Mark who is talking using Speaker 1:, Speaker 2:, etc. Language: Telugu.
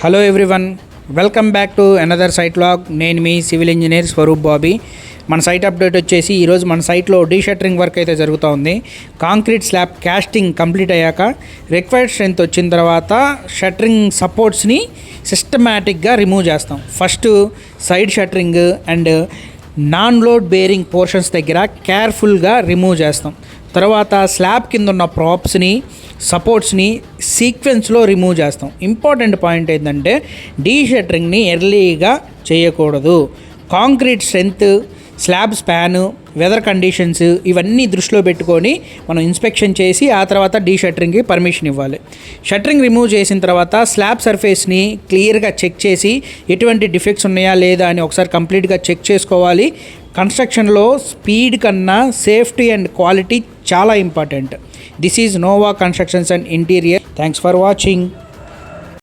Speaker 1: Hello everyone, welcome back to another site log. నేను మీ సివిల్ ఇంజనీర్ స్వరూప్ బాబీ. మన సైట్ అప్డేట్ వచ్చేసి ఈరోజు మన సైట్లో డీషట్టరింగ్ వర్క్ అయితే జరుగుతూ ఉంది. కాంక్రీట్ స్లాబ్ క్యాస్టింగ్ కంప్లీట్ అయ్యాక రిక్వైర్డ్ స్ట్రెంత్ వచ్చిన తర్వాత షట్టరింగ్ సపోర్ట్స్ని సిస్టమేటిక్గా రిమూవ్ చేస్తాం. First side shuttering and non load bearing portions దగ్గర కేర్ఫుల్గా రిమూవ్ చేస్తాం. తర్వాత స్లాబ్ కింద ఉన్న ప్రాప్స్ని సపోర్ట్స్ని సీక్వెన్స్లో రిమూవ్ చేస్తాం. ఇంపార్టెంట్ పాయింట్ ఏంటంటే డీషట్టరింగ్ని ఎర్లీగా చేయకూడదు. Concrete strength, slab span, weather conditions ఇవన్నీ దృష్టిలో పెట్టుకొని మనం ఇన్స్పెక్షన్ చేసి ఆ తర్వాత డీషట్టరింగ్కి పర్మిషన్ ఇవ్వాలి. షట్టరింగ్ రిమూవ్ చేసిన తర్వాత స్లాబ్ సర్ఫేస్ని క్లియర్గా చెక్ చేసి ఎటువంటి డిఫెక్ట్స్ ఉన్నాయా లేదా అని ఒకసారి కంప్లీట్గా చెక్ చేసుకోవాలి. కన్స్ట్రక్షన్లో స్పీడ్ కన్నా సేఫ్టీ అండ్ క్వాలిటీ చాలా important. This is Nova constructions and interior. Thanks for watching.